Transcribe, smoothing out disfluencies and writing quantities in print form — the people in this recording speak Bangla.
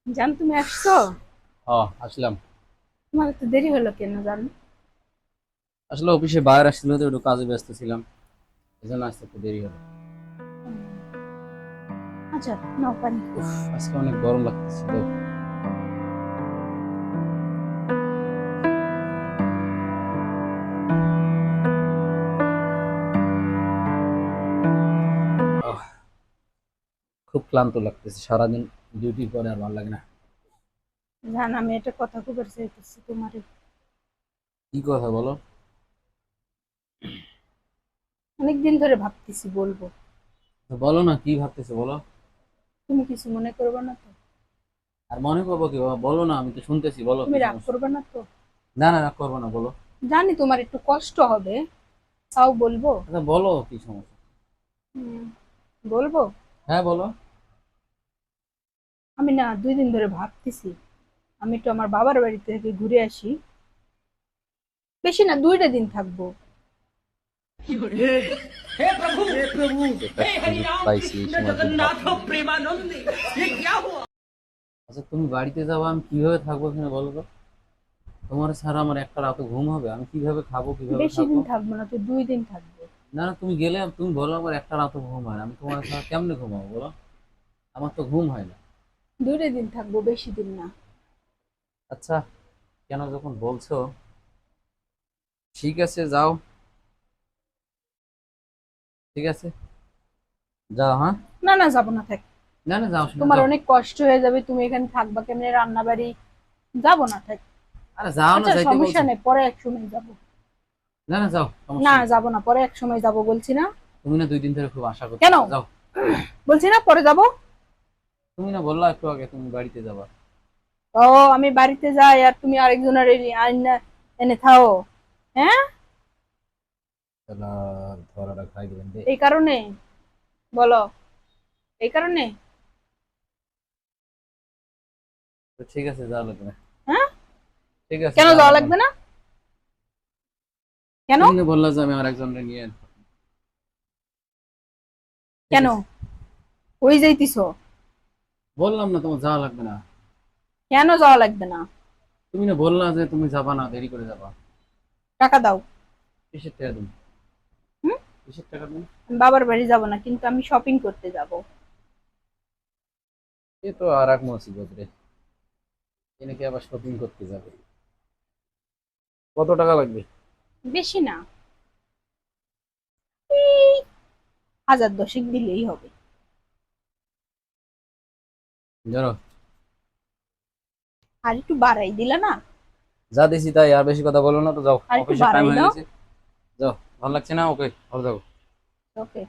জান, তুমি আসছো? আসলাম। তোমার তো দেরি হলো কেন জান? আসলে অফিসে বাইরে আসছিল তো একটু কাজে ব্যস্ত ছিলাম, এই জন্য আসতে একটু দেরি হলো। আচ্ছা, নাও পানি। উফ, আজকে অনেক গরম লাগতেছিল। আহ, খুব ক্লান্ত লাগতেছে, সারাদিন ডিউটির পরে আর ভালো লাগে না। জান, আমি একটা কথা খবর চাইতেছি তোমারে। কি কথা বলো? অনেকদিন ধরে ভাবতেছি বলবো। তো বলো না, কি ভাবতেছো বলো। তুমি কিছু মনে করবে না তো? আর মনে করবো কি বাবা, বলো না, আমি তো শুনতেছি, বলো তুমি কি রাগ সমস্যা। করবে না তো? না না, রাগ করবো না, বলো। জানি তোমার একটু কষ্ট হবে, তাও বলবো। আচ্ছা বলো, কি সমস্যা। হুম, বলবো। হ্যাঁ বলো। আমি না 2 দিন ধরে ভাবতেছি, আমি একটু আমার বাবার বাড়ি থেকে ঘুরে আসি। বেশি না, 2টা দিন থাকবো। একটা সুযোগ পাইছি, এই সময় একটু ভাবতে হবে। আচ্ছা তুমি বাড়িতে যাবো, আমি কিভাবে থাকবো এখানে বলো তো। তোমার ছাড়া আমার একটা রাত ঘুম হবে? আমি কিভাবে খাবো, কিভাবে বেশি থাকবো? দিন থাকবো না তো, 2 দিন থাকবো। না না, তুমি গেলে তুমি বলো আমার একটা রাত ঘুম হয় না, আমি তোমার ছাড়া কেমনে ঘুমাবো বলো। আমার তো ঘুম হয় না। 2টা দিন থাকবো, বেশি দিন না। আচ্ছা, কেন যখন বলছো, ঠিক আছে যাও। ঠিক আছে, যাও, হ্যাঁ। না না, যাবো না, থাক। না না, যাও শোনা, তোমার যাও। অনেক কষ্ট হয়ে যাবে, তুমি এখানে থাকবা কেমনে, রান্না বাড়ি। যাবো না, থাক। আরে যাও না, আচ্ছা, যাইতে সমস্যা বলছি। নেই, পরে এক সময় যাবো। না না, যাও, না, সমস্যা নেই। যাবো না, পরে এক সময় যাবো বলছি না। তুমি না 2 দিন ধরে খুব আশা কেন? করতেছো, যাও। বলছি না পরে যাবো। তুমি না বললা একটু আগে তুমি বাড়িতে যাবা। ও, আমি বাড়িতে যাই আর তুমি আরেকজনের এনে থাও? হ্যাঁ, তাহলে ধরাটা খাই দিবেন রে। এই কারণে বলো, এই কারণে। তো ঠিক আছে, যাওয়া লাগবে না। হ্যাঁ, ঠিক আছে, কেন যাওয়া যাওয়া লাগবে না। লাগবে না? কেন? তুমি না বললা যে আমি আরেকজনকে নিয়ে। ঠিক কেন আছে, ওই যাইতিছো? বললাম না তোমার যাওয়া লাগবে না। কেন যাওয়া লাগবে না? তুমি না বললা যে তুমি যাবা না, দেরি করে যাবা। টাকা দাও। কিসের টাকা তুমি? হুম? কিসের টাকা তুমি? আমি বাবার বাড়ি যাবো না, কিন্তু আমি শপিং করতে যাব। এ তো আর এক মুসিবত রে, এনেকে আবার শপিং করতে যাবে। কত টাকা লাগবে? বেশি না, এই 1010 দিলেই হবে। জানো, আর একটু বাড়াই দিলা না? যা দিছি তাই, আর বেশি কথা বলো না তো, যাও, আর একটু অফিসের টাইম বাড়াই হয়ে দাও। গেছে। যাও, ভালো লাগছে না, ওকে, ভালো যাও। ওকে।